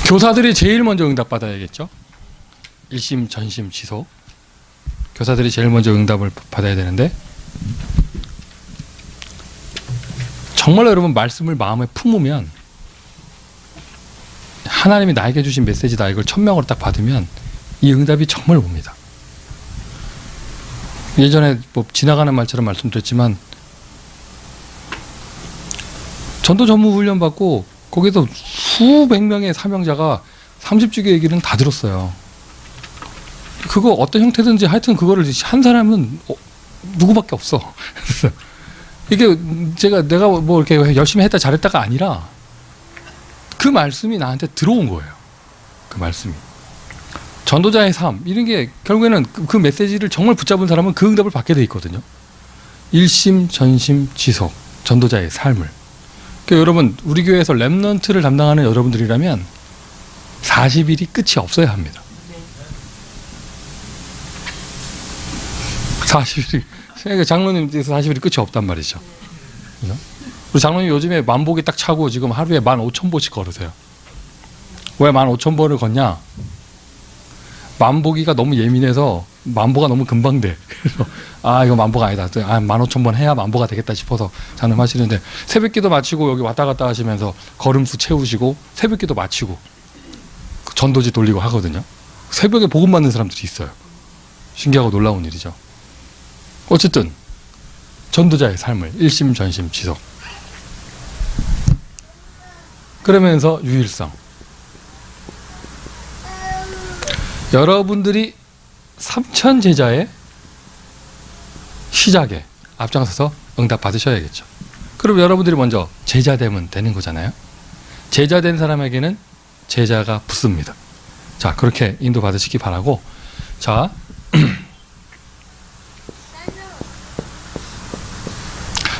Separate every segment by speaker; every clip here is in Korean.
Speaker 1: 교사들이 제일 먼저 응답받아야겠죠. 1심, 전심, 지속. 교사들이 제일 먼저 응답을 받아야 되는데, 정말로 여러분 말씀을 마음에 품으면, 하나님이 나에게 주신 메시지다 이걸 천명으로 딱 받으면 이 응답이 정말 옵니다. 예전에 뭐 지나가는 말처럼 말씀드렸지만, 전도 전무 훈련 받고 거기서 수백 명의 사명자가 30주기 얘기는 다 들었어요. 그거 어떤 형태든지 하여튼 그거를 한 사람은 누구밖에 없어. 이게 내가 뭐 이렇게 열심히 했다 잘했다가 아니라 그 말씀이 나한테 들어온 거예요. 그 말씀이. 전도자의 삶 이런 게 결국에는 그 메시지를 정말 붙잡은 사람은 그 응답을 받게 돼 있거든요. 일심 전심 지속 전도자의 삶을. 그러니까 여러분 우리 교회에서 렘넌트를 담당하는 여러분들이라면 40일이 끝이 없어야 합니다. 40일이 그러니까 장로님께서 40일이 끝이 없단 말이죠. 우리 장로님 요즘에 만보기 딱 차고 지금 하루에 15,000보씩 걸으세요. 왜 15,000보를 걷냐? 만보기가 너무 예민해서 만보가 너무 금방 돼. 그래서 이거 만보가 아니다. 15,000번 해야 만보가 되겠다 싶어서 장담하시는데 새벽기도 마치고 여기 왔다 갔다 하시면서 걸음수 채우시고 새벽기도 마치고 전도지 돌리고 하거든요. 새벽에 복음 받는 사람들이 있어요. 신기하고 놀라운 일이죠. 어쨌든 전도자의 삶을 일심 전심 지속. 그러면서 유일성. 여러분들이 3,000 제자의 시작에 앞장서서 응답 받으셔야겠죠. 그럼 여러분들이 먼저 제자 되면 되는 거잖아요. 제자 된 사람에게는 제자가 붙습니다. 자, 그렇게 인도 받으시기 바라고. 자,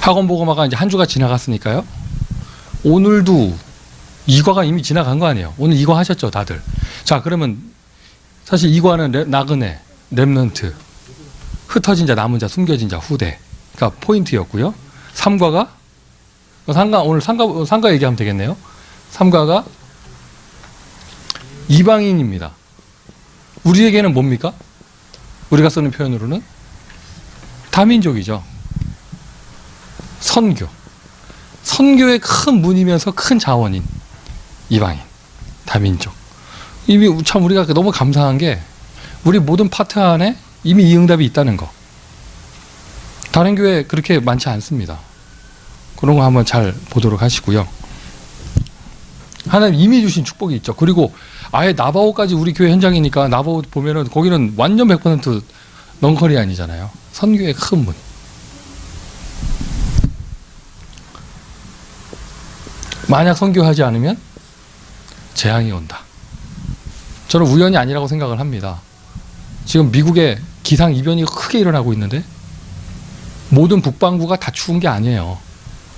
Speaker 1: 학원 보고마가 이제 한 주가 지나갔으니까요. 오늘도 2과가 이미 지나간 거 아니에요. 오늘 2과 하셨죠, 다들. 자, 그러면 사실 2과는 나그네, 렘넌트, 흩어진 자, 남은 자, 숨겨진 자, 후대가 포인트였고요. 3과가 오늘 상가 얘기하면 되겠네요. 3과가 이방인입니다. 우리에게는 뭡니까? 우리가 쓰는 표현으로는 다민족이죠. 선교의 큰 문이면서 큰 자원인 이방인, 다민족. 이미 참 우리가 너무 감사한 게 우리 모든 파트 안에 이미 이 응답이 있다는 거. 다른 교회 그렇게 많지 않습니다. 그런 거 한번 잘 보도록 하시고요. 하나님 이미 주신 축복이 있죠. 그리고 아예 나바오까지 우리 교회 현장이니까 나바오 보면은 거기는 완전 100% 넌커리안이잖아요. 선교의 큰 문. 만약 선교하지 않으면 재앙이 온다. 저는 우연이 아니라고 생각을 합니다. 지금 미국에 기상이변이 크게 일어나고 있는데 모든 북반구가 다 추운 게 아니에요.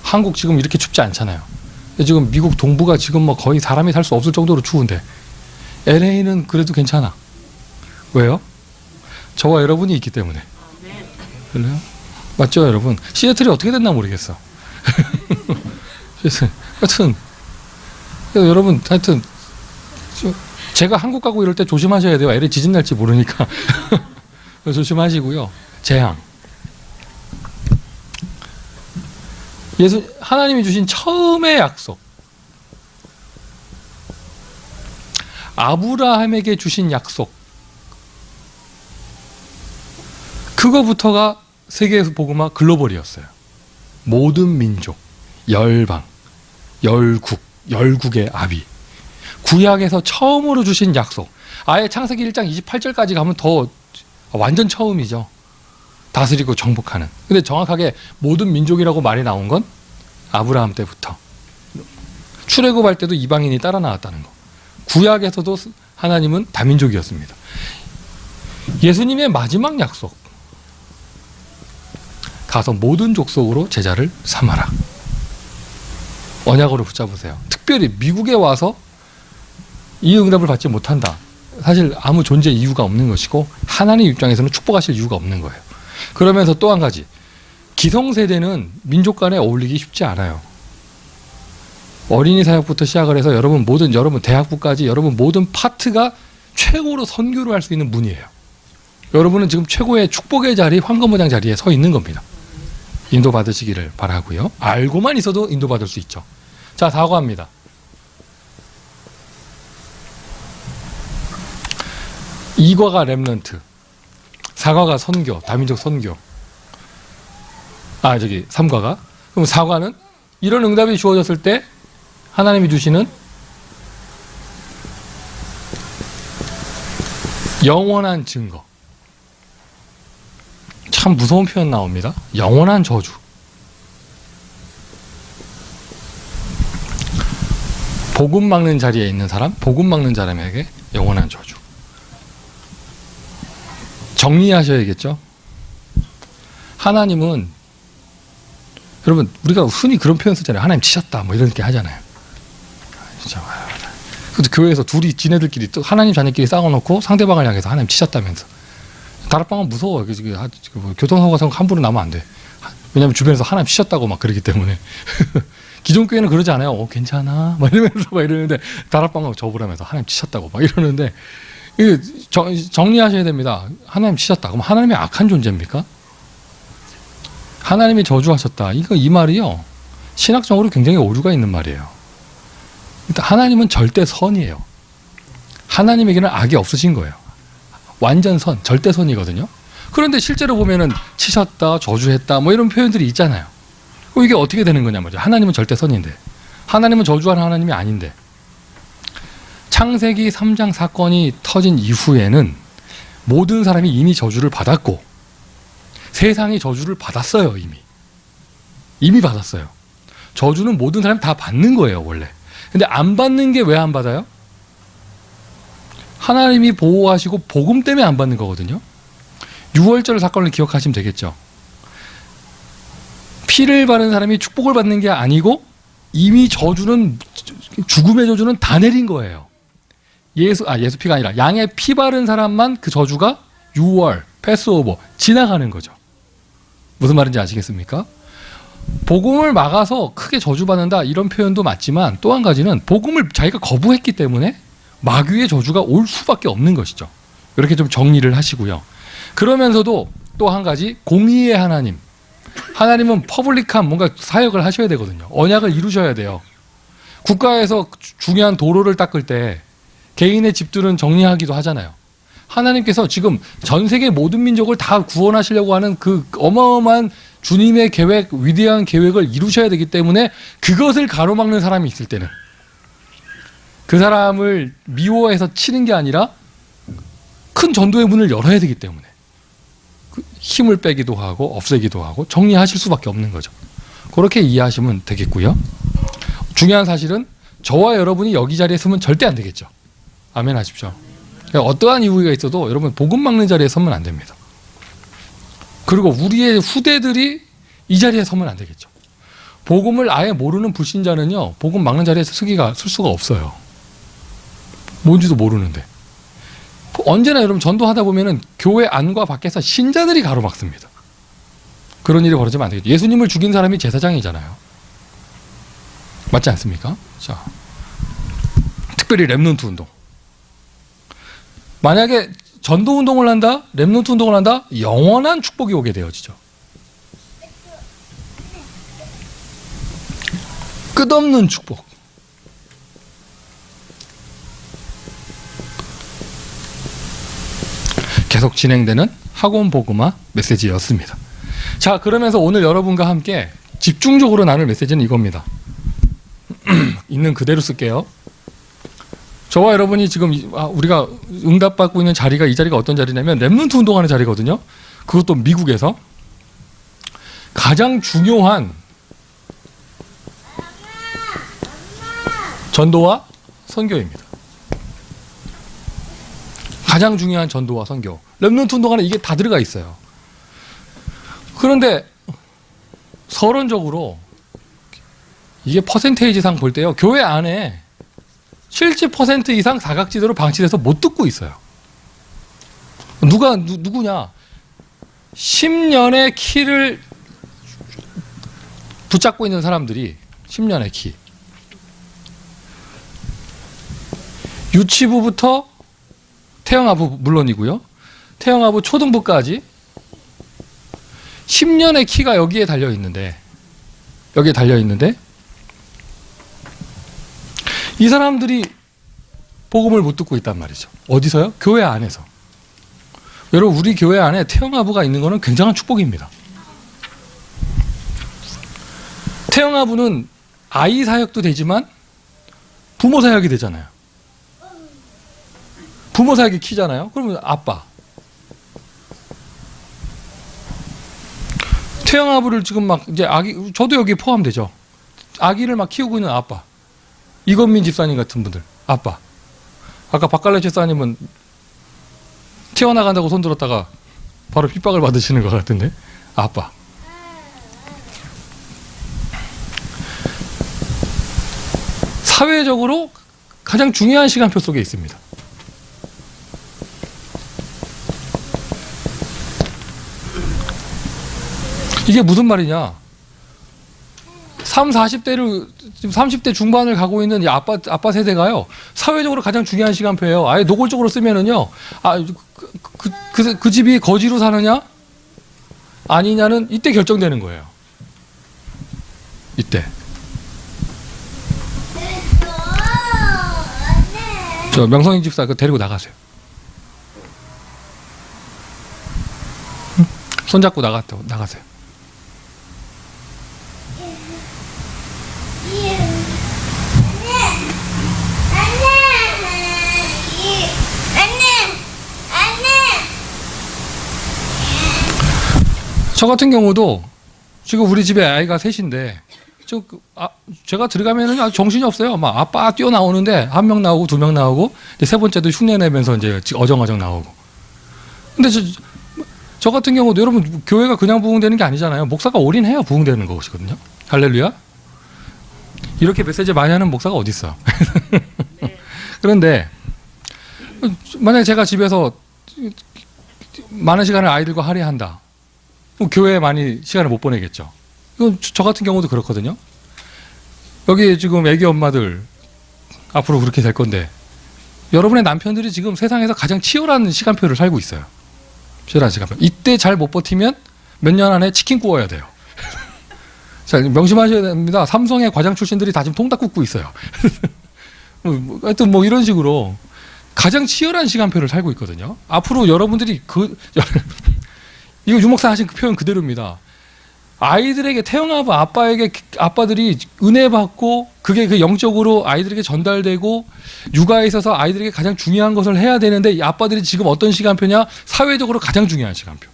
Speaker 1: 한국 지금 이렇게 춥지 않잖아요. 지금 미국 동부가 지금 뭐 거의 사람이 살 수 없을 정도로 추운데 LA는 그래도 괜찮아. 왜요? 저와 여러분이 있기 때문에. 그래요? 맞죠, 여러분? 시애틀이 어떻게 됐나 모르겠어. 하여튼 여러분 하여튼 제가 한국 가고 이럴 때 조심하셔야 돼요. LA 지진 날지 모르니까. 조심하시고요. 재앙. 하나님이 주신 처음의 약속. 아브라함에게 주신 약속. 그거부터가 세계에서 복음화 글로벌이었어요. 모든 민족, 열방, 열국의 아비. 구약에서 처음으로 주신 약속. 아예 창세기 1장 28절까지 가면 더 완전 처음이죠. 다스리고 정복하는. 근데 정확하게 모든 민족이라고 말이 나온 건 아브라함 때부터. 출애굽할 때도 이방인이 따라 나왔다는 거. 구약에서도 하나님은 다민족이었습니다. 예수님의 마지막 약속. 가서 모든 족속으로 제자를 삼아라. 언약으로 붙잡으세요. 특별히 미국에 와서 이 응답을 받지 못한다. 사실 아무 존재 이유가 없는 것이고 하나님 입장에서는 축복하실 이유가 없는 거예요. 그러면서 또 한 가지. 기성세대는 민족 간에 어울리기 쉽지 않아요. 어린이 사역부터 시작을 해서 여러분 대학부까지 여러분 모든 파트가 최고로 선교를 할 수 있는 문이에요. 여러분은 지금 최고의 축복의 자리, 황금무장 자리에 서 있는 겁니다. 인도받으시기를 바라고요. 알고만 있어도 인도받을 수 있죠. 자, 사과합니다. 이과가 렘넌트, 사과가 선교, 다민족 선교. 삼과가. 그럼 사과는 이런 응답이 주어졌을 때 하나님이 주시는 영원한 증거. 참 무서운 표현 나옵니다. 영원한 저주. 복음 막는 자리에 있는 사람, 복음 막는 사람에게 영원한 저주. 정리하셔야겠죠. 하나님은, 여러분 우리가 흔히 그런 표현 쓰잖아요. 하나님 치셨다 뭐 이렇게 하잖아요. 진짜. 근데 교회에서 둘이 지네들끼리 또 하나님 자녀끼리 싸워놓고 상대방을 향해서 하나님 치셨다면서. 다락방은 무서워요. 교통사고가 함부로 나면 안 돼. 왜냐하면 주변에서 하나님 치셨다고 막 그러기 때문에. 기존 교회는 그러지 않아요. 괜찮아 막 이러면서 막 이러는데 다락방은 접으라면서 하나님 치셨다고 막 이러는데, 정리하셔야 됩니다. 하나님 치셨다. 그럼 하나님이 악한 존재입니까? 하나님이 저주하셨다. 이 말이요. 신학적으로 굉장히 오류가 있는 말이에요. 일단 하나님은 절대 선이에요. 하나님에게는 악이 없으신 거예요. 완전 선, 절대 선이거든요. 그런데 실제로 보면은 치셨다, 저주했다 뭐 이런 표현들이 있잖아요. 이게 어떻게 되는 거냐 말이죠. 하나님은 절대 선인데, 하나님은 저주하는 하나님이 아닌데. 창세기 3장 사건이 터진 이후에는 모든 사람이 이미 저주를 받았고 세상이 저주를 받았어요. 이미 받았어요. 저주는 모든 사람이 다 받는 거예요 원래. 근데 안 받는 게 왜 안 받아요? 하나님이 보호하시고 복음 때문에 안 받는 거거든요. 6월절 사건을 기억하시면 되겠죠. 피를 바른 사람이 축복을 받는 게 아니고 이미 죽음의 저주는 다 내린 거예요. 예수 피가 아니라 양의 피 바른 사람만 그 저주가 6월 패스오버 지나가는 거죠. 무슨 말인지 아시겠습니까? 복음을 막아서 크게 저주받는다 이런 표현도 맞지만, 또 한 가지는 복음을 자기가 거부했기 때문에 마귀의 저주가 올 수밖에 없는 것이죠. 이렇게 좀 정리를 하시고요. 그러면서도 또 한 가지, 공의의 하나님. 하나님은 퍼블릭한 뭔가 사역을 하셔야 되거든요. 언약을 이루셔야 돼요. 국가에서 중요한 도로를 닦을 때 개인의 집들은 정리하기도 하잖아요. 하나님께서 지금 전 세계 모든 민족을 다 구원하시려고 하는 그 어마어마한 주님의 계획, 위대한 계획을 이루셔야 되기 때문에 그것을 가로막는 사람이 있을 때는 그 사람을 미워해서 치는 게 아니라 큰 전도의 문을 열어야 되기 때문에 힘을 빼기도 하고 없애기도 하고 정리하실 수밖에 없는 거죠. 그렇게 이해하시면 되겠고요. 중요한 사실은 저와 여러분이 여기 자리에 서면 절대 안 되겠죠. 아멘 하십시오. 어떠한 이유가 있어도 여러분 복음 막는 자리에 서면 안 됩니다. 그리고 우리의 후대들이 이 자리에 서면 안 되겠죠. 복음을 아예 모르는 불신자는요, 복음 막는 자리에 쓸 수가 없어요. 뭔지도 모르는데. 언제나 여러분 전도하다 보면은 교회 안과 밖에서 신자들이 가로막습니다. 그런 일이 벌어지면 안 되겠죠. 예수님을 죽인 사람이 제사장이잖아요. 맞지 않습니까? 자, 특별히 렘넌트 운동. 만약에 전도 운동을 한다, 렘넌트 운동을 한다, 영원한 축복이 오게 되어지죠. 끝없는 축복. 계속 진행되는 학원 복음화 메시지였습니다. 자, 그러면서 오늘 여러분과 함께 집중적으로 나눌 메시지는 이겁니다. 있는 그대로 쓸게요. 저와 여러분이 지금 우리가 응답받고 있는 자리가, 이 자리가 어떤 자리냐면 렘넌트 운동하는 자리거든요. 그것도 미국에서 가장 중요한 전도와 선교입니다. 가장 중요한 전도와 선교. 렘넌트 운동하는 이게 다 들어가 있어요. 그런데 서론적으로 이게 퍼센테이지상 볼 때요, 교회 안에 70% 이상 사각지대로 방치돼서 못 듣고 있어요. 누구냐? 10년의 키를 붙잡고 있는 사람들이, 10년의 키. 유치부부터 태영아부 물론이고요. 태영아부 초등부까지 10년의 키가 여기에 달려 있는데 이 사람들이 복음을 못 듣고 있단 말이죠. 어디서요? 교회 안에서. 여러분, 우리 교회 안에 태영아부가 있는 것은 굉장한 축복입니다. 태영아부는 아이 사역도 되지만 부모 사역이 되잖아요. 부모 사역이 키잖아요. 그러면 아빠. 태영아부를 지금 막 이제 아기, 저도 여기 포함되죠. 아기를 막 키우고 있는 아빠. 이건민 집사님 같은 분들, 아빠. 아까 박갈래 집사님은 튀어나간다고 손 들었다가 바로 핍박을 받으시는 것 같은데, 아빠. 사회적으로 가장 중요한 시간표 속에 있습니다. 이게 무슨 말이냐? 40대를, 지금 30대 중반을 가고 있는 이 아빠 세대가요, 사회적으로 가장 중요한 시간표예요. 아예 노골적으로 쓰면은요, 그 집이 거지로 사느냐? 아니냐는 이때 결정되는 거예요. 이때. 저 명성인 집사 그 데리고 나가세요. 손잡고 나가세요. 저 같은 경우도 지금 우리 집에 아이가 셋인데 제가 들어가면은 아주 정신이 없어요. 막 아빠 뛰어나오는데 한 명 나오고 두 명 나오고 세 번째도 흉내 내면서 이제 어정어정 나오고. 근데 저 같은 경우도 여러분, 교회가 그냥 부흥되는 게 아니잖아요. 목사가 올인해야 부흥되는 것이거든요. 할렐루야. 이렇게 메시지 많이 하는 목사가 어디 있어? 네. 그런데 만약에 제가 집에서 많은 시간을 아이들과 할애한다. 교회에 많이 시간을 못 보내겠죠. 이건 저 같은 경우도 그렇거든요. 여기 지금 애기 엄마들 앞으로 그렇게 될 건데, 여러분의 남편들이 지금 세상에서 가장 치열한 시간표를 살고 있어요. 치열한 시간표. 이때 잘 못 버티면 몇 년 안에 치킨 구워야 돼요. 자, 명심하셔야 됩니다. 삼성의 과장 출신들이 다 지금 통닭 굽고 있어요. 하여튼 뭐 이런 식으로 가장 치열한 시간표를 살고 있거든요. 앞으로 여러분들이 이거 유목사 하신 그 표현 그대로입니다. 아이들에게 태영아부 아빠들이 은혜 받고 그게 그 영적으로 아이들에게 전달되고 육아에 있어서 아이들에게 가장 중요한 것을 해야 되는데, 이 아빠들이 지금 어떤 시간표냐? 사회적으로 가장 중요한 시간표.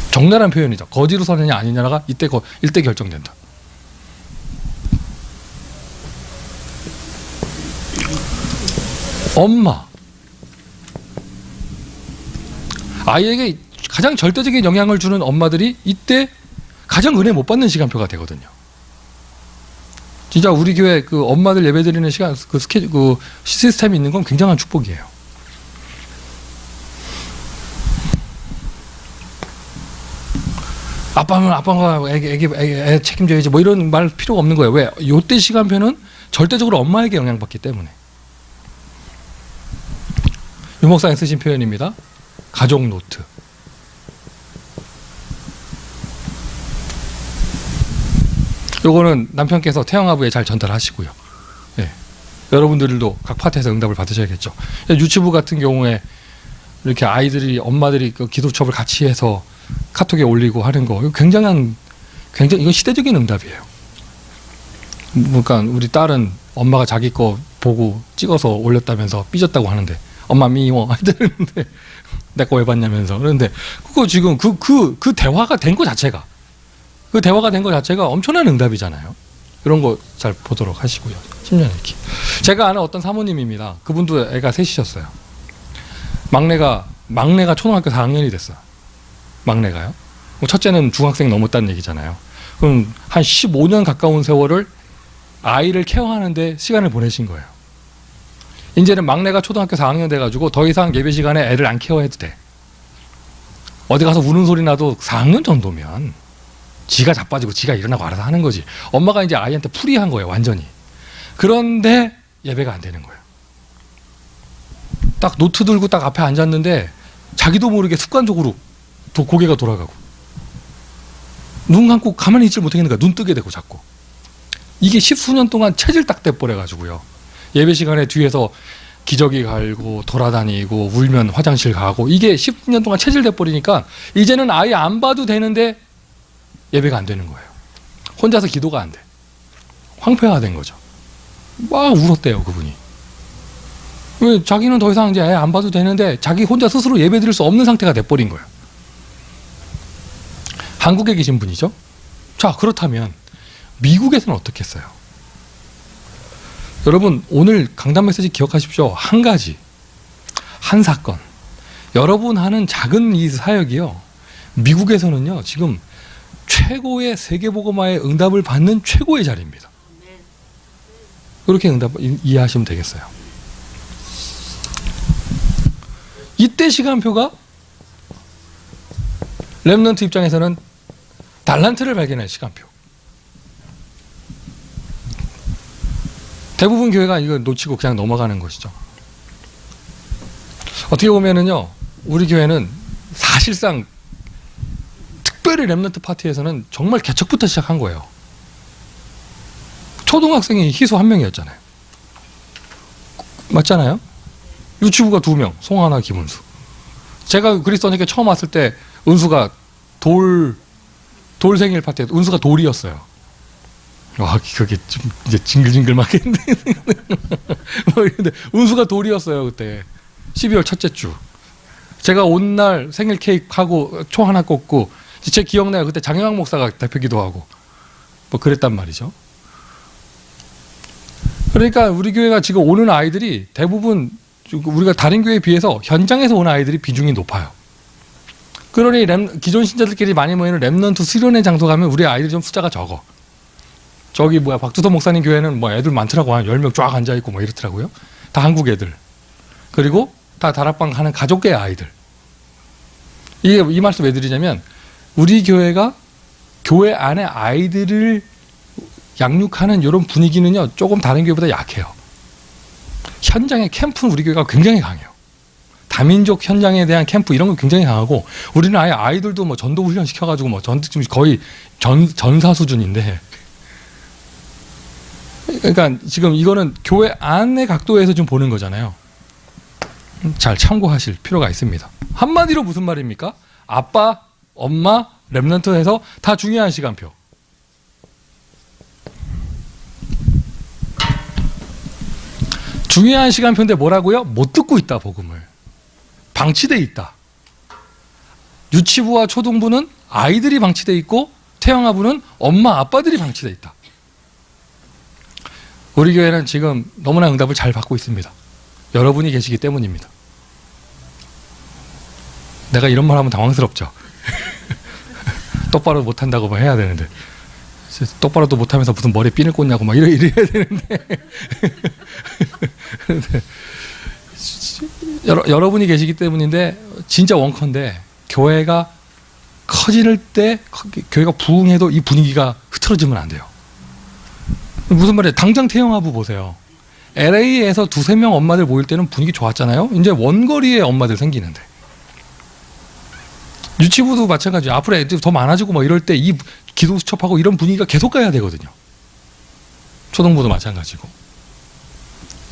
Speaker 1: 적나라한 표현이죠. 거지로 사느냐 아니냐가 이때 결정된다. 엄마. 아이에게 가장 절대적인 영향을 주는 엄마들이 이때 가장 은혜 못 받는 시간표가 되거든요. 진짜 우리 교회 그 엄마들 예배 드리는 시간, 그 스케줄, 그 시스템이 있는 건 굉장한 축복이에요. 아빠가 애 책임져야지 뭐 이런 말 필요가 없는 거예요. 왜? 요때 시간표는 절대적으로 엄마에게 영향받기 때문에. 유목사님 쓰신 표현입니다. 가족 노트. 요거는 남편께서 태영아부에 잘 전달하시고요. 예. 여러분들도 각 파트에서 응답을 받으셔야겠죠. 유치부 같은 경우에 이렇게 엄마들이 그 기도첩을 같이 해서 카톡에 올리고 하는 거, 굉장히 이건 시대적인 응답이에요. 그러니까 우리 딸은 엄마가 자기 거 보고 찍어서 올렸다면서 삐졌다고 하는데, 엄마 미워 이러는데 내 거 왜 봤냐면서. 그런데 그거 지금 그 대화가 된 거 자체가, 엄청난 응답이잖아요. 이런 거 잘 보도록 하시고요. 10년 이렇게. 제가 아는 어떤 사모님입니다. 그분도 애가 셋이셨어요. 막내가 초등학교 4학년이 됐어요. 막내가요. 첫째는 중학생 넘었다는 얘기잖아요. 그럼 한 15년 가까운 세월을 아이를 케어하는데 시간을 보내신 거예요. 이제는 막내가 초등학교 4학년 돼가지고 더 이상 예배 시간에 애를 안 케어해도 돼. 어디 가서 우는 소리 나도 4학년 정도면 지가 자빠지고 지가 일어나고 알아서 하는 거지. 엄마가 이제 아이한테 풀이한 거예요, 완전히. 그런데 예배가 안 되는 거예요. 딱 노트 들고 딱 앞에 앉았는데 자기도 모르게 습관적으로 고개가 돌아가고 눈 감고 가만히 있질 못하겠는 거야. 눈 뜨게 되고 자꾸. 이게 십수년 동안 체질 딱 돼버려가지고요. 예배 시간에 뒤에서 기저귀 갈고 돌아다니고 울면 화장실 가고 이게 10년 동안 체질 돼버리니까 이제는 아예 안 봐도 되는데 예배가 안 되는 거예요. 혼자서 기도가 안 돼. 황폐화가 된 거죠. 막 울었대요, 그분이. 왜 자기는 더 이상 이제 아예 안 봐도 되는데 자기 혼자 스스로 예배 드릴 수 없는 상태가 돼버린 거예요. 한국에 계신 분이죠. 자, 그렇다면 미국에서는 어떻겠어요? 여러분, 오늘 강단 메시지 기억하십시오. 한 가지, 한 사건, 여러분 하는 작은 이 사역이요, 미국에서는요 지금 최고의 세계복음화의 응답을 받는 최고의 자리입니다. 그렇게 이해하시면 되겠어요. 이때 시간표가 렘넌트 입장에서는 달란트를 발견할 시간표. 대부분 교회가 이거 놓치고 그냥 넘어가는 것이죠. 어떻게 보면은요, 우리 교회는 사실상 특별히 렘넌트 파티에서는 정말 개척부터 시작한 거예요. 초등학생이 희수 1명이었잖아요. 맞잖아요? 유치부가 2명, 송하나, 김은수. 제가 그리스도니까 처음 왔을 때 은수가 돌 생일 파티에 은수가 돌이었어요. 와, 그게 좀 이제 징글징글 막 했는데 은수가 돌이었어요. 그때 12월 첫째 주 제가 온 날 생일 케이크 하고 초 하나 꽂고, 제 기억나요. 그때 장영학 목사가 대표기도 하고 뭐 그랬단 말이죠. 그러니까 우리 교회가 지금 오는 아이들이 대부분 우리가 다른 교회에 비해서 현장에서 오는 아이들이 비중이 높아요. 그러니 기존 신자들끼리 많이 모이는 렘넌트 수련회 장소 가면 우리 아이들이 좀 숫자가 적어. 저기 박두도 목사님 교회는 뭐 애들 많더라고. 한 10명 쫙 앉아있고 뭐 이렇더라고요. 다 한국 애들. 그리고 다 다락방 하는 가족계 아이들. 이 말씀 왜 드리냐면, 우리 교회가 교회 안에 아이들을 양육하는 이런 분위기는요 조금 다른 교회보다 약해요. 현장의 캠프는 우리 교회가 굉장히 강해요. 다민족 현장에 대한 캠프 이런 거 굉장히 강하고, 우리는 아예 아이들도 뭐 전도 훈련 시켜가지고 뭐 지금 거의 전사 수준인데, 그러니까 지금 이거는 교회 안의 각도에서 좀 보는 거잖아요. 잘 참고하실 필요가 있습니다. 한마디로 무슨 말입니까? 아빠, 엄마, 렘넌트에서 다 중요한 시간표. 중요한 시간표인데 뭐라고요? 못 듣고 있다, 복음을. 방치돼 있다. 유치부와 초등부는 아이들이 방치돼 있고, 태영아부는 엄마, 아빠들이 방치돼 있다. 우리 교회는 지금 너무나 응답을 잘 받고 있습니다. 여러분이 계시기 때문입니다. 내가 이런 말 하면 당황스럽죠. 똑바로 못한다고 뭐 해야 되는데, 똑바로도 못하면서 무슨 머리에 핀을 꽂냐고 막 이래야 되는데 여러분이 계시기 때문인데, 진짜 원컨대 교회가 커질 때, 교회가 부흥해도 이 분위기가 흐트러지면 안 돼요. 무슨 말이에요? 당장 태영아부 보세요. LA에서 2-3명 엄마들 모일 때는 분위기 좋았잖아요. 이제 원거리에 엄마들 생기는데, 유치부도 마찬가지예요. 앞으로 애들이 더 많아지고 뭐 이럴 때 이 기도 수첩하고 이런 분위기가 계속 가야 되거든요. 초등부도 마찬가지고.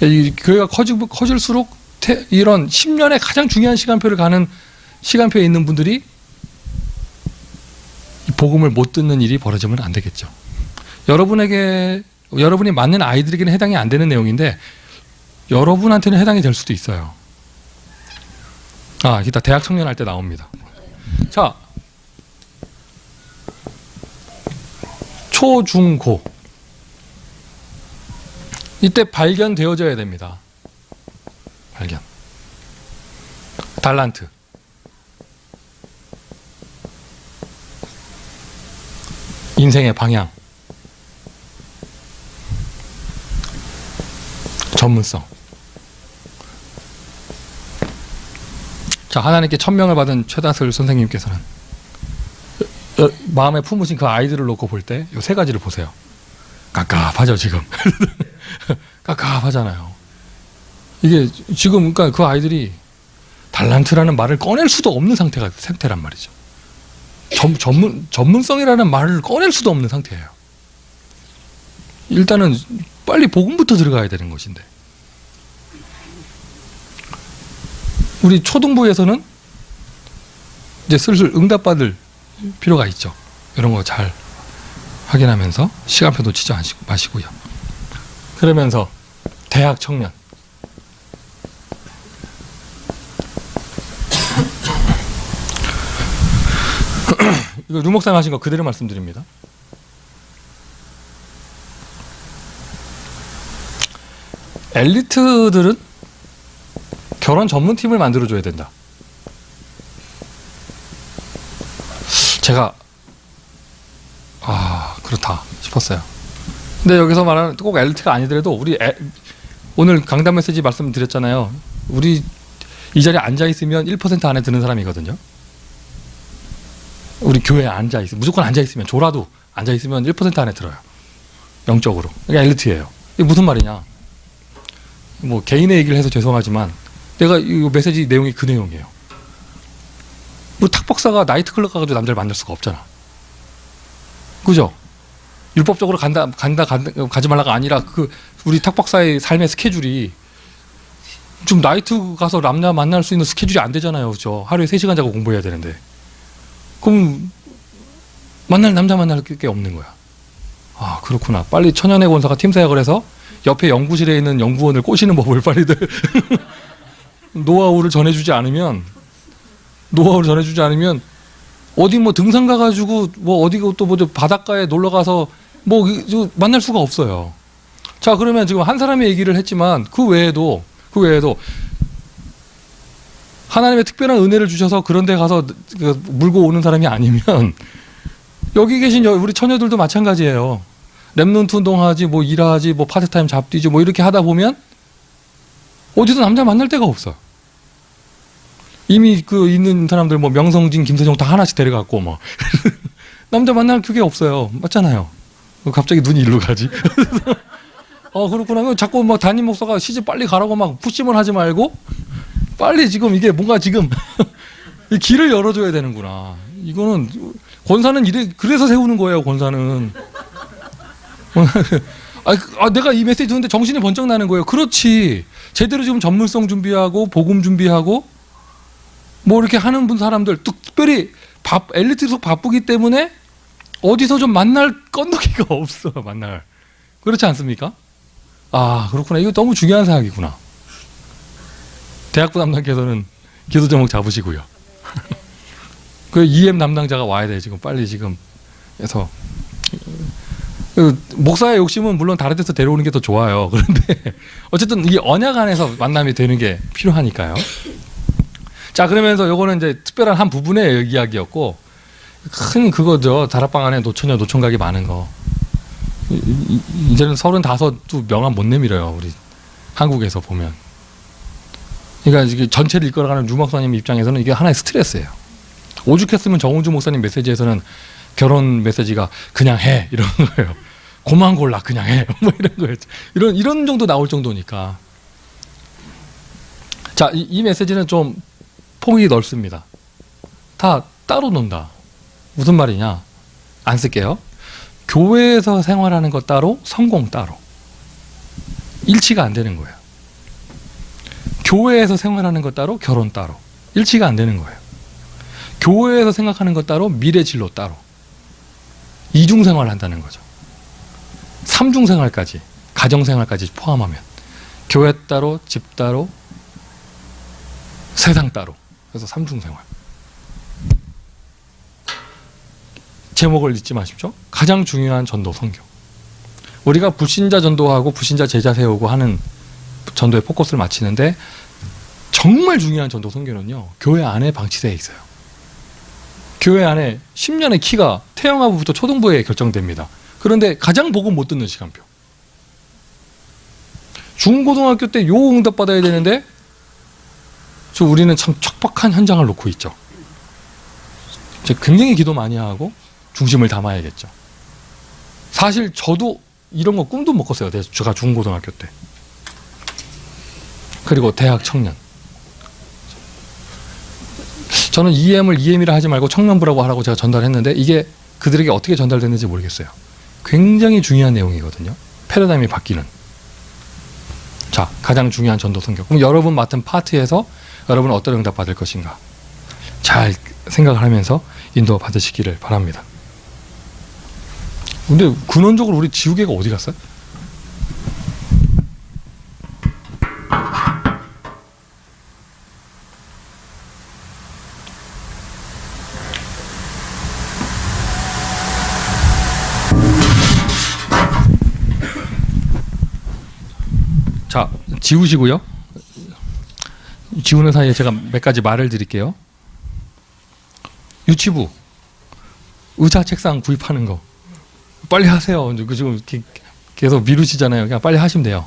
Speaker 1: 이 교회가 커질수록 이런 10년의 가장 중요한 시간표를 가는 시간표에 있는 분들이 복음을 못 듣는 일이 벌어지면 안 되겠죠. 여러분이 맞는 아이들에게는 해당이 안 되는 내용인데 여러분한테는 해당이 될 수도 있어요. 이따 대학 청년 할 때 나옵니다. 자, 초, 중, 고. 이때 발견되어져야 됩니다. 발견. 달란트. 인생의 방향. 전문성. 자, 하나님께 천명을 받은 최다슬 선생님께서는 마음에 품으신 그 아이들을 놓고 볼 때 이 세 가지를 보세요. 깝깝하죠 지금. 깝깝하잖아요. 이게 지금 그러니까 그 아이들이 달란트라는 말을 꺼낼 수도 없는 상태란 말이죠. 전문성이라는 말을 꺼낼 수도 없는 상태예요. 일단은 빨리 복음부터 들어가야 되는 것인데, 우리 초등부에서는 이제 슬슬 응답받을 필요가 있죠. 이런 거 잘 확인하면서 시간표 놓치지 마시고요. 그러면서 대학 청년, 이거 류 목사님 하신 거 그대로 말씀드립니다. 엘리트들은 결혼 전문팀을 만들어줘야 된다. 제가 그렇다 싶었어요. 근데 여기서 말하는 꼭 엘리트가 아니더라도 오늘 강단 메시지 말씀드렸잖아요. 우리 이 자리에 앉아있으면 1% 안에 드는 사람이거든요. 우리 교회에 앉아있으면, 무조건 앉아있으면, 조라도 앉아있으면 1% 안에 들어요. 영적으로. 이게 엘리트예요. 이게 무슨 말이냐. 뭐 개인의 얘기를 해서 죄송하지만 내가 이 메시지 내용이 그 내용이에요. 뭐 탁박사가 나이트클럽 가가지고 남자를 만날 수가 없잖아. 그죠? 율법적으로 가지 말라가 아니라 우리 탁박사의 삶의 스케줄이 좀 나이트 가서 남자 만날 수 있는 스케줄이 안 되잖아요. 그죠? 하루에 3시간 자고 공부해야 되는데. 그럼 남자 만날 게 없는 거야. 그렇구나. 빨리 천연의 권사가 팀사역을 해서 옆에 연구실에 있는 연구원을 꼬시는 법을 빨리들 노하우를 전해주지 않으면 어디 뭐 등산 가가지고 뭐 어디 또 뭐 바닷가에 놀러 가서 뭐 만날 수가 없어요. 자, 그러면 지금 한 사람의 얘기를 했지만 그 외에도 하나님의 특별한 은혜를 주셔서 그런 데 가서 물고 오는 사람이 아니면 여기 계신 우리 처녀들도 마찬가지예요. 랩넌트 운동하지, 뭐 일하지, 뭐 파트타임 잡뛰지, 뭐 이렇게 하다 보면 어디서 남자 만날 데가 없어. 이미 있는 사람들 뭐 명성진, 김세종 다 하나씩 데려갔고 뭐 남자 만날 그게 없어요. 맞잖아요. 갑자기 눈이 일로 가지. 그렇구나. 자꾸 막 담임 목사가 시집 빨리 가라고 막 푸심을 하지 말고 빨리 지금 이게 뭔가 지금 길을 열어줘야 되는구나. 이거는 권사는 그래서 세우는 거예요. 권사는. 내가 이 메시지 듣는데 정신이 번쩍 나는 거예요. 그렇지. 제대로 지금 전문성 준비하고 복음 준비하고 뭐 이렇게 하는 사람들, 특별히 엘리트속 바쁘기 때문에 어디서 좀 만날 건더기가 없어. 만날. 그렇지 않습니까? 그렇구나. 이거 너무 중요한 사항이구나. 대학부 담당께서는 기도 제목 잡으시고요. 그 EM 담당자가 와야 돼. 지금 빨리 지금 해서 목사의 욕심은 물론 다른 데서 데려오는 게 더 좋아요. 그런데 어쨌든 이 언약 안에서 만남이 되는 게 필요하니까요. 자, 그러면서 요거는 이제 특별한 한 부분의 이야기였고, 큰 그거죠. 다락방 안에 노처녀 노총각이 많은 거. 이제는 35도 명함 못 내밀어요. 우리 한국에서 보면. 그러니까 이게 전체를 이끌어가는 류 목사님 입장에서는 이게 하나의 스트레스예요. 오죽했으면 정우주 목사님 메시지에서는 결혼 메시지가 그냥 해 이런 거예요. 고만 골라 그냥 해 뭐 이런 거였죠. 이런 정도 나올 정도니까. 자, 이 메시지는 좀 폭이 넓습니다. 다 따로 논다. 무슨 말이냐? 안 쓸게요. 교회에서 생활하는 것 따로, 성공 따로. 일치가 안 되는 거예요. 교회에서 생활하는 것 따로, 결혼 따로. 일치가 안 되는 거예요. 교회에서 생각하는 것 따로, 미래 진로 따로. 이중생활을 한다는 거죠. 삼중생활까지, 가정생활까지 포함하면 교회 따로, 집 따로, 세상 따로. 그래서 삼중생활. 제목을 잊지 마십시오. 가장 중요한 전도 선교. 우리가 불신자 전도하고 불신자 제자 세우고 하는 전도에 포커스를 맞추는데 정말 중요한 전도 선교는요, 교회 안에 방치되어 있어요. 교회 안에 10년의 키가 태영아부부터 초등부에 결정됩니다. 그런데 가장 복음 못 듣는 시간표. 중고등학교 때 요 응답 받아야 되는데 우리는 참 척박한 현장을 놓고 있죠. 굉장히 기도 많이 하고 중심을 담아야겠죠. 사실 저도 이런 거 꿈도 못 꿨어요. 제가 중고등학교 때. 그리고 대학 청년. 저는 EM을 EM이라 하지 말고 청년부라고 하라고 제가 전달했는데 이게 그들에게 어떻게 전달됐는지 모르겠어요. 굉장히 중요한 내용이거든요. 패러다임이 바뀌는. 자, 가장 중요한 전도 성경. 그럼 여러분 맡은 파트에서 여러분은 어떤 응답 받을 것인가? 잘 생각을 하면서 인도 받으시기를 바랍니다. 근데 근원적으로 우리 지우개가 어디 갔어요? 자, 지우시고요. 지우는 사이에 제가 몇 가지 말을 드릴게요. 유치부 의자 책상 구입하는 거 빨리 하세요. 지금 계속 미루시잖아요. 그냥 빨리 하시면 돼요.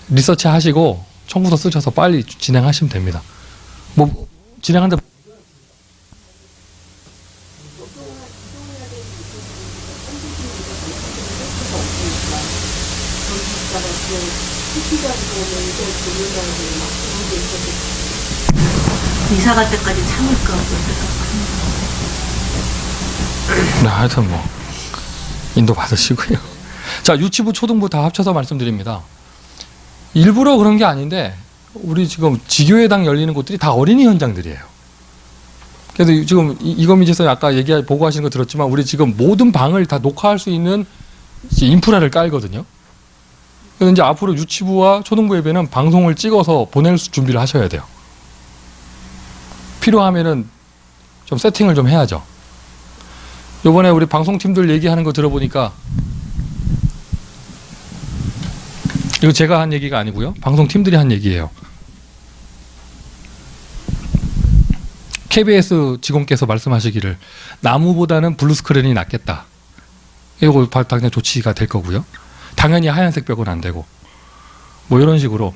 Speaker 1: 리서치 하시고 청구서 쓰셔서 빨리 진행하시면 됩니다. 뭐 진행한다.
Speaker 2: 이사 갈 때까지 참을까
Speaker 1: 네, 하여튼 뭐 인도 받으시고요. 자, 유치부, 초등부 다 합쳐서 말씀드립니다. 일부러 그런 게 아닌데 우리 지금 지교회당 열리는 곳들이 다 어린이 현장들이에요. 그래서 지금 이거미지에서 아까 보고하시는 거 들었지만 우리 지금 모든 방을 다 녹화할 수 있는 인프라를 깔거든요. 그래서 이제 앞으로 유치부와 초등부 예배는 방송을 찍어서 보낼 준비를 하셔야 돼요. 필요하면은 좀 세팅을 좀 해야죠. 요번에 우리 방송팀들 얘기하는 거 들어보니까 이거 제가 한 얘기가 아니고요. 방송팀들이 한 얘기예요. KBS 직원께서 말씀하시기를 나무보다는 블루스크린이 낫겠다. 이거 당연히 조치가 될 거고요. 당연히 하얀색 벽은 안 되고 뭐 이런 식으로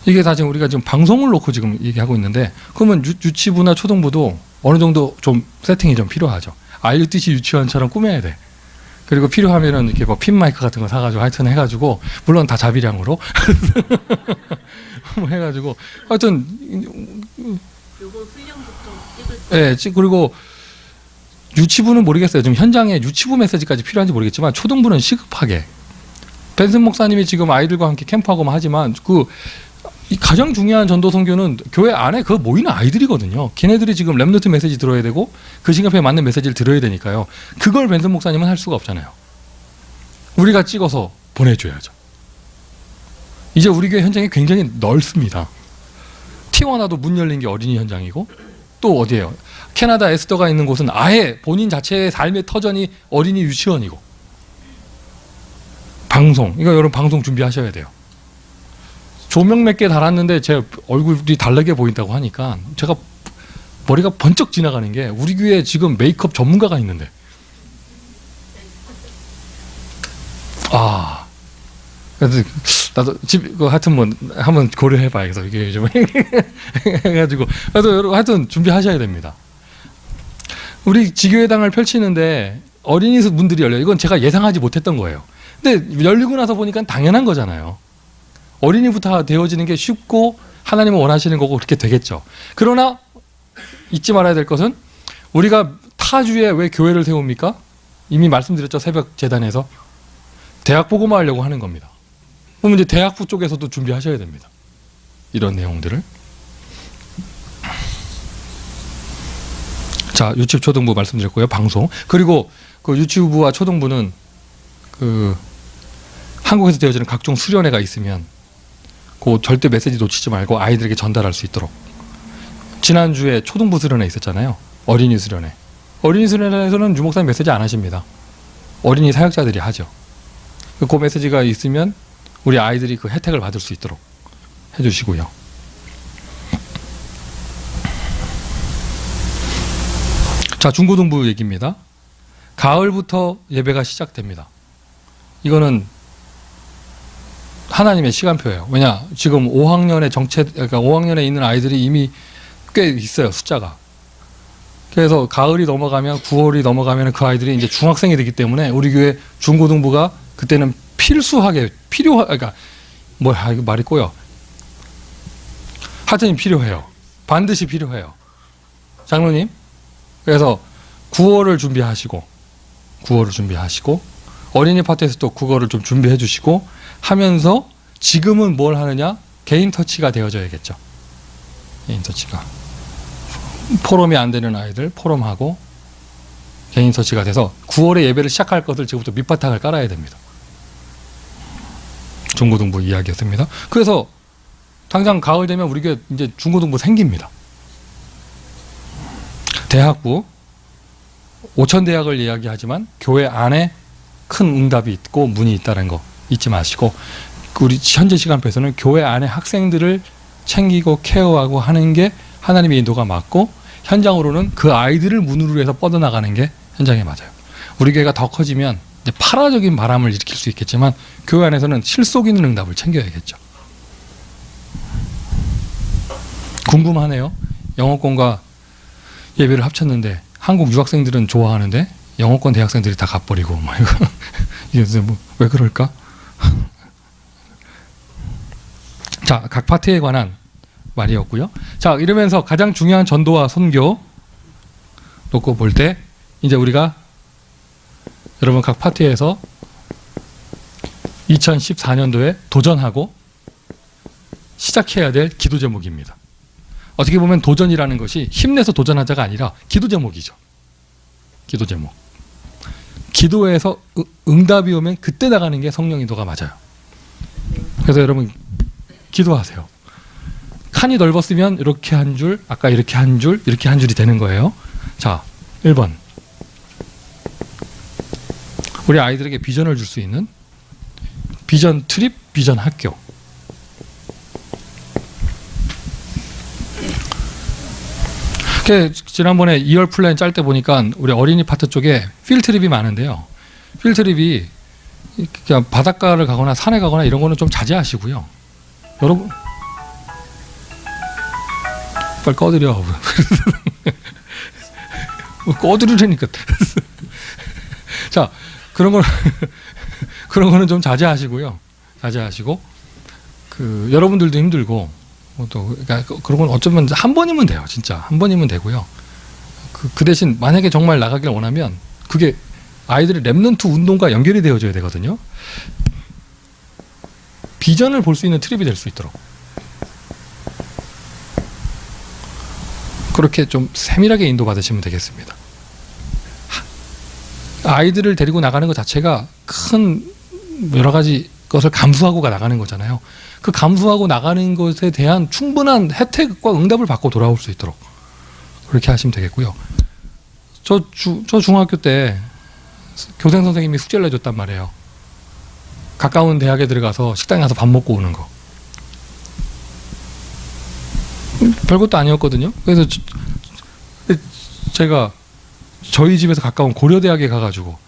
Speaker 1: 이게 다 지금 우리가 지금 방송을 놓고 지금 얘기하고 있는데 그러면 유치부나 초등부도 어느 정도 좀 세팅이 좀 필요하죠. RUTC 유치원처럼 꾸며야 돼. 그리고 필요하면은 이렇게 뭐 핀 마이크 같은 거 사가지고 하여튼 해가지고 물론 다 자비량으로 뭐 해가지고 하여튼
Speaker 2: 요거 훈련부터 찍을
Speaker 1: 예, 그리고 유치부는 모르겠어요. 지금 현장에 유치부 메시지까지 필요한지 모르겠지만 초등부는 시급하게 벤슨 목사님이 지금 아이들과 함께 캠프하고 하지만 이 가장 중요한 전도 선교는 교회 안에 그 모이는 아이들이거든요. 걔네들이 지금 렘넌트 메시지 들어야 되고 그 시간표에 맞는 메시지를 들어야 되니까요. 그걸 벤슨 목사님은 할 수가 없잖아요. 우리가 찍어서 보내줘야죠. 이제 우리 교회 현장이 굉장히 넓습니다. 티와나도 문 열린 게 어린이 현장이고 또 어디예요? 캐나다 에스더가 있는 곳은 아예 본인 자체의 삶의 터전이 어린이 유치원이고 방송, 이거 여러분 방송 준비하셔야 돼요. 조명 몇 개 달았는데 제 얼굴이 다르게 보인다고 하니까 제가 머리가 번쩍 지나가는 게 우리 교회에 지금 메이크업 전문가가 있는데 그래서 나도 하여튼 뭐 한번 고려해봐야겠어. 이게 좀 해가지고 그래서 하여튼 준비하셔야 됩니다. 우리 지교회당을 펼치는데 어린이 문들이 열려요. 이건 제가 예상하지 못했던 거예요. 근데 열리고 나서 보니까 당연한 거잖아요. 어린이부터 되어지는 게 쉽고 하나님은 원하시는 거고 그렇게 되겠죠. 그러나 잊지 말아야 될 것은 우리가 타주에 왜 교회를 세웁니까? 이미 말씀드렸죠. 새벽 재단에서 대학 보고만 하려고 하는 겁니다. 그러면 이제 대학부 쪽에서도 준비하셔야 됩니다. 이런 내용들을. 자, 유치부 초등부 말씀드렸고요. 방송. 그리고 그 유치부와 초등부는 그 한국에서 되어지는 각종 수련회가 있으면 그 절대 메시지 놓치지 말고 아이들에게 전달할 수 있도록. 지난주에 초등부 수련회 있었잖아요. 어린이 수련회. 어린이 수련회에서는 유목사님 메시지 안 하십니다. 어린이 사역자들이 하죠. 그 메시지가 있으면 우리 아이들이 그 혜택을 받을 수 있도록 해주시고요. 자, 중고등부 얘기입니다. 가을부터 예배가 시작됩니다. 이거는 하나님의 시간표예요. 왜냐, 지금 5학년에 그러니까 5학년에 있는 아이들이 이미 꽤 있어요, 숫자가. 그래서 가을이 넘어가면 9월이 넘어가면 그 아이들이 이제 중학생이 되기 때문에 우리 교회 중고등부가 그때는 필수하게 그러니까 뭐야 이거 말이 꼬여. 하여튼 필요해요. 반드시 필요해요. 장로님. 그래서 9월을 준비하시고 어린이 파트에서 또 그거를 좀 준비해 주시고 하면서 지금은 뭘 하느냐? 개인 터치가 되어져야겠죠. 개인 터치가. 포럼이 안 되는 아이들 포럼하고 개인 터치가 돼서 9월에 예배를 시작할 것을 지금부터 밑바탕을 깔아야 됩니다. 중고등부 이야기였습니다. 그래서 당장 가을 되면 우리 교회 이제 중고등부 생깁니다. 대학부 5,000대학을 이야기하지만 교회 안에 큰 응답이 있고 문이 있다는 거 잊지 마시고 우리 현재 시간표에서는 교회 안에 학생들을 챙기고 케어하고 하는 게 하나님의 인도가 맞고 현장으로는 그 아이들을 문으로 해서 뻗어나가는 게 현장에 맞아요. 우리 교회가 더 커지면 이제 파라적인 바람을 일으킬 수 있겠지만 교회 안에서는 실속 있는 응답을 챙겨야겠죠. 궁금하네요. 영어권과 예배를 합쳤는데 한국 유학생들은 좋아하는데 영어권 대학생들이 다 가버리고 막 이거 왜 그럴까? 자, 각 파트에 관한 말이었고요. 자, 이러면서 가장 중요한 전도와 선교 놓고 볼 때 이제 우리가 여러분 각 파트에서 2014년도에 도전하고 시작해야 될 기도 제목입니다. 어떻게 보면 도전이라는 것이 힘내서 도전하자가 아니라 기도 제목이죠. 기도 제목. 기도에서 응답이 오면 그때 나가는 게 성령 인도가 맞아요. 그래서 여러분 기도하세요. 칸이 넓었으면 이렇게 한 줄, 아까 이렇게 한 줄, 이렇게 한 줄이 되는 거예요. 자, 1번. 우리 아이들에게 비전을 줄 수 있는 비전 트립, 비전 학교. 지난번에 2월 플랜 짤 때 보니까 우리 어린이 파트 쪽에 필트립이 많은데요. 필트립이 그냥 바닷가를 가거나 산에 가거나 이런 거는 좀 자제하시고요. 여러분 빨리 꺼드려. 꺼드리라니까. 자, 그런 거는 좀 자제하시고요. 자제하시고 여러분들도 힘들고 또 그러니까 그런 건 어쩌면 한 번이면 돼요. 진짜 한 번이면 되고요. 그 대신 만약에 정말 나가길 원하면 그게 아이들의 랩넌트 운동과 연결이 되어져야 되거든요. 비전을 볼 수 있는 트립이 될 수 있도록 그렇게 좀 세밀하게 인도받으시면 되겠습니다. 아이들을 데리고 나가는 것 자체가 큰 여러 가지 것을 감수하고 나가는 거잖아요. 그 감수하고 나가는 것에 대한 충분한 혜택과 응답을 받고 돌아올 수 있도록 그렇게 하시면 되겠고요. 저 중학교 때 교생 선생님이 숙제를 내줬단 말이에요. 가까운 대학에 들어가서 식당에 가서 밥 먹고 오는 거. 별것도 아니었거든요. 그래서 제가 저희 집에서 가까운 고려대학에 가가지고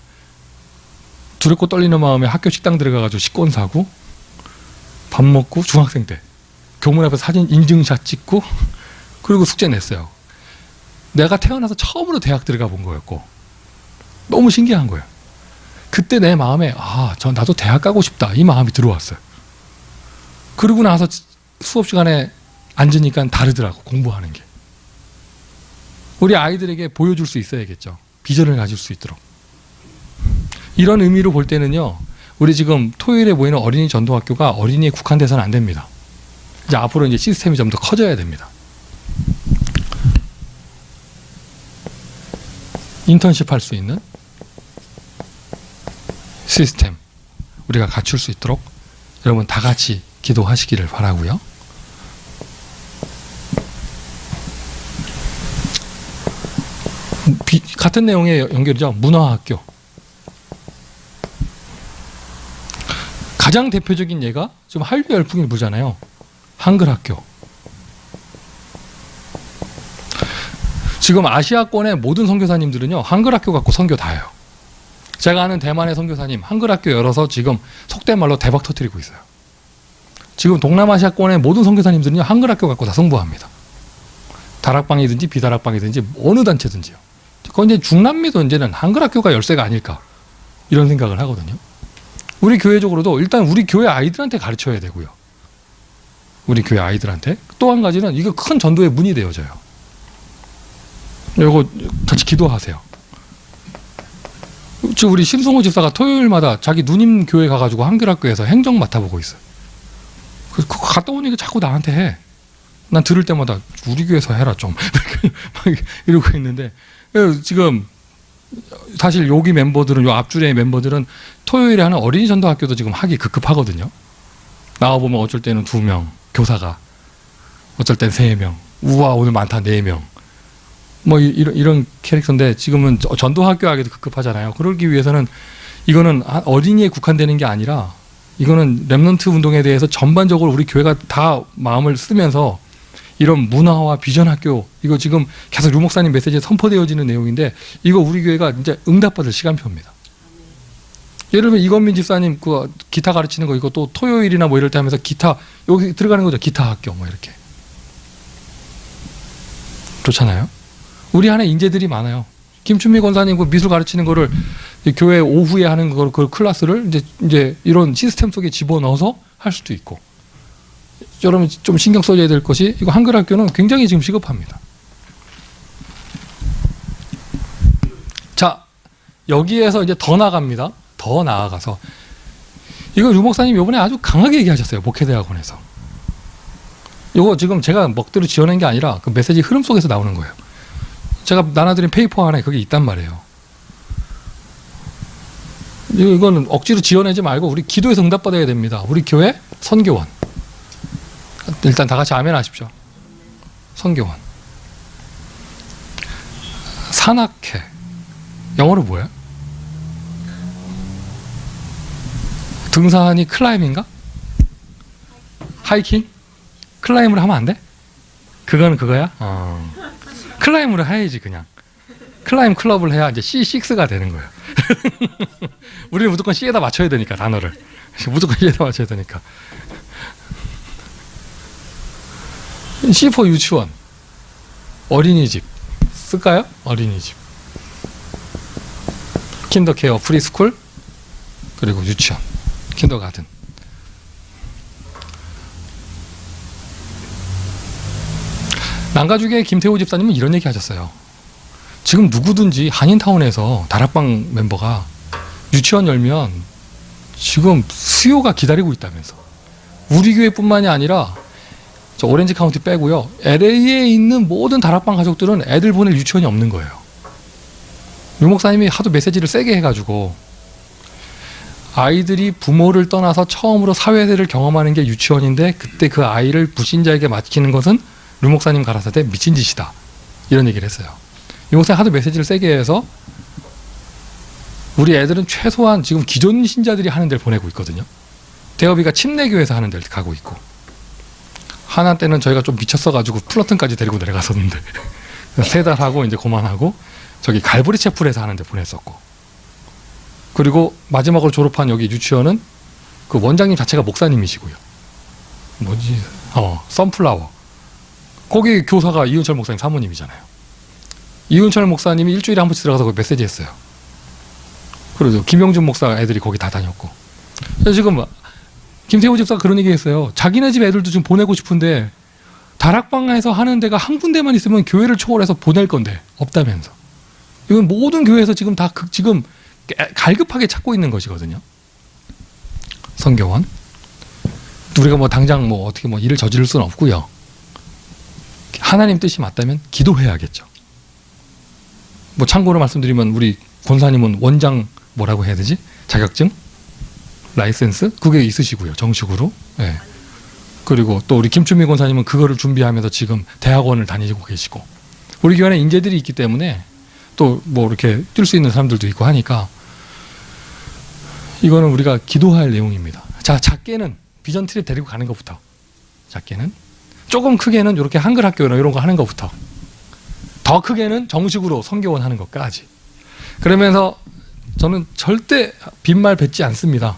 Speaker 1: 두렵고 떨리는 마음에 학교 식당 들어가가지고 식권 사고 밥 먹고 중학생 때 교문 앞에 사진 인증샷 찍고 그리고 숙제 냈어요. 내가 태어나서 처음으로 대학 들어가 본 거였고 너무 신기한 거예요. 그때 내 마음에 나도 대학 가고 싶다 이 마음이 들어왔어요. 그러고 나서 수업 시간에 앉으니까 다르더라고 공부하는 게. 우리 아이들에게 보여줄 수 있어야겠죠. 비전을 가질 수 있도록. 이런 의미로 볼 때는요. 우리 지금 토요일에 모이는 어린이 전도학교가 어린이에 국한돼서는 안 됩니다. 이제 앞으로 이제 시스템이 좀 더 커져야 됩니다. 인턴십 할 수 있는 시스템 우리가 갖출 수 있도록 여러분 다 같이 기도하시기를 바라고요. 같은 내용의 연결이죠. 문화학교. 가장 대표적인 예가 지금 한류 열풍이 불잖아요. 한글학교. 지금 아시아권의 모든 선교사님들은요. 한글학교 갖고 선교 다 해요. 제가 아는 대만의 선교사님 한글학교 열어서 지금 속된 말로 대박 터뜨리고 있어요. 지금 동남아시아권의 모든 선교사님들은요. 한글학교 갖고 다 승부합니다. 다락방이든지 비다락방이든지 어느 단체든지요. 그건 이제 중남미도 이제는 한글 학교가 열쇠가 아닐까 이런 생각을 하거든요. 우리 교회적으로도 일단 우리 교회 아이들한테 가르쳐야 되고요. 우리 교회 아이들한테. 또 한 가지는 이거 큰 전도의 문이 되어져요. 이거 같이 기도하세요. 지금 우리 심승호 집사가 토요일마다 자기 누님 교회 가가지고 한글학교에서 행정 맡아보고 있어요. 그거 갔다 오니까 자꾸 나한테 해. 난 들을 때마다 우리 교회에서 해라 좀 막 이러고 있는데, 지금 사실 여기 멤버들은, 요 앞줄의 멤버들은 토요일에 하는 어린이 전도학교도 지금 하기 급급하거든요. 나와보면 어쩔 때는 2명 교사가, 어쩔 땐 3명, 우와 오늘 많다 4명, 뭐 이런 캐릭터인데, 지금은 전도학교 하기도 급급하잖아요. 그러기 위해서는 이거는 어린이에 국한되는 게 아니라, 이거는 렘넌트 운동에 대해서 전반적으로 우리 교회가 다 마음을 쓰면서 이런 문화와 비전 학교, 이거 지금 계속 류 목사님 메시지에 선포되어지는 내용인데, 이거 우리 교회가 이제 응답받을 시간표입니다. 예를 들면 이건민 집사님 그 기타 가르치는 거, 이거 또 토요일이나 뭐 이럴 때 하면서 기타 여기 들어가는 거죠. 기타 학교 뭐 이렇게. 좋잖아요. 우리 안에 인재들이 많아요. 김춘미 권사님 그 미술 가르치는 거를 교회 오후에 하는 그 클래스를 이제 이런 시스템 속에 집어넣어서 할 수도 있고. 여러분 좀 신경 써줘야 될 것이, 이거 한글 학교는 굉장히 지금 시급합니다. 자, 여기에서 이제 더 나갑니다. 더 나아가서 이거 류 목사님 이번에 아주 강하게 얘기하셨어요. 목회대학원에서. 이거 지금 제가 먹대로 지어낸 게 아니라 그 메시지 흐름 속에서 나오는 거예요. 제가 나눠드린 페이퍼 안에 그게 있단 말이에요. 이거는 억지로 지어내지 말고 우리 기도에서 응답받아야 됩니다. 우리 교회 선교원. 일단 다 같이 아멘 하십시오. 선교원. 산악회. 영어로 뭐야? 등산이 클라이밍인가? 하이킹? 클라임으로 하면 안 돼? 그거는 그거야? 클라임으로 해야지 그냥. 클라임 클럽을 해야 이제 C6가 되는 거예요. 우리는 무조건 C에다 맞춰야 되니까, 단어를. 무조건 C에다 맞춰야 되니까. C4 유치원. 어린이집. 쓸까요? 어린이집. 킨더케어, 프리스쿨, 그리고 유치원, 킨더가든. 난가주교의 김태호 집사님은 이런 얘기 하셨어요. 지금 누구든지 한인타운에서 다락방 멤버가 유치원 열면 지금 수요가 기다리고 있다면서. 우리 교회뿐만이 아니라 저 오렌지 카운티 빼고요, LA에 있는 모든 다락방 가족들은 애들 보낼 유치원이 없는 거예요. 유 목사님이 하도 메시지를 세게 해가지고, 아이들이 부모를 떠나서 처음으로 사회생활을 경험하는 게 유치원인데, 그때 그 아이를 불신자에게 맡기는 것은 류 목사님 가라사대 미친 짓이다, 이런 얘기를 했어요. 유 목사님 하도 메시지를 세게 해서 우리 애들은 최소한 지금 기존 신자들이 하는 데를 보내고 있거든요. 대업이가 침례교회에서 하는 데를 가고 있고, 하나 때는 저희가 좀 미쳤어가지고 플러튼까지 데리고 내려갔었는데 3달 하고 이제 그만하고 저기 갈보리 채플에서 하는 데 보냈었고, 그리고 마지막으로 졸업한 여기 유치원은 그 원장님 자체가 목사님이시고요. 뭐지? 선플라워. 거기 교사가 이은철 목사님 사모님이잖아요. 이은철 목사님이 일주일에 한 번씩 들어가서 그 메시지 했어요. 그래서 김영준 목사 애들이 거기 다 다녔고. 그래서 지금 김태호 집사가 그런 얘기 했어요. 자기네 집 애들도 좀 보내고 싶은데 다락방에서 하는 데가 한 군데만 있으면 교회를 초월해서 보낼 건데 없다면서. 이건 모든 교회에서 지금 다 지금 갈급하게 찾고 있는 것이거든요. 선교원. 우리가 뭐 당장 뭐 어떻게 뭐 일을 저지를 수는 없고요. 하나님 뜻이 맞다면 기도해야겠죠. 뭐 참고로 말씀드리면 우리 권사님은 원장 뭐라고 해야 되지? 자격증? 라이센스? 그게 있으시고요. 정식으로. 네. 그리고 또 우리 김춘미 권사님은 그거를 준비하면서 지금 대학원을 다니고 계시고, 우리 교회 안에 인재들이 있기 때문에 또 뭐 이렇게 뛸 수 있는 사람들도 있고 하니까 이거는 우리가 기도할 내용입니다. 자, 작게는 비전 트립 데리고 가는 것부터, 작게는, 조금 크게는 이렇게 한글 학교나 이런 거 하는 것부터, 더 크게는 정식으로 선교원 하는 것까지. 그러면서 저는 절대 빈말 뱉지 않습니다.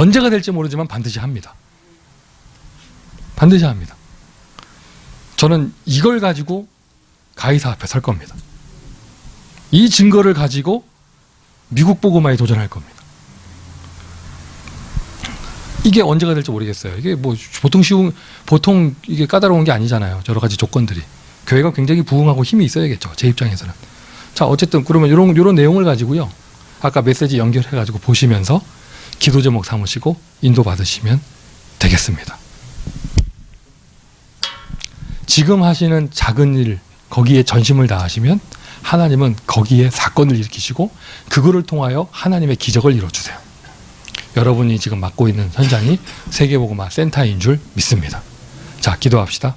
Speaker 1: 언제가 될지 모르지만 반드시 합니다. 반드시 합니다. 저는 이걸 가지고 가이사 앞에 설 겁니다. 이 증거를 가지고 미국 보고마에 도전할 겁니다. 이게 언제가 될지 모르겠어요. 이게 뭐 보통 이게 까다로운 게 아니잖아요. 여러 가지 조건들이. 교회가 굉장히 부흥하고 힘이 있어야겠죠. 제 입장에서는. 자, 어쨌든 그러면 이런 내용을 가지고요. 아까 메시지 연결해 가지고 보시면서 기도 제목 삼으시고 인도 받으시면 되겠습니다. 지금 하시는 작은 일 거기에 전심을 다하시면 하나님은 거기에 사건을 일으키시고 그거를 통하여 하나님의 기적을 이뤄주세요. 여러분이 지금 맡고 있는 현장이 세계복음화 센터인 줄 믿습니다. 자, 기도합시다.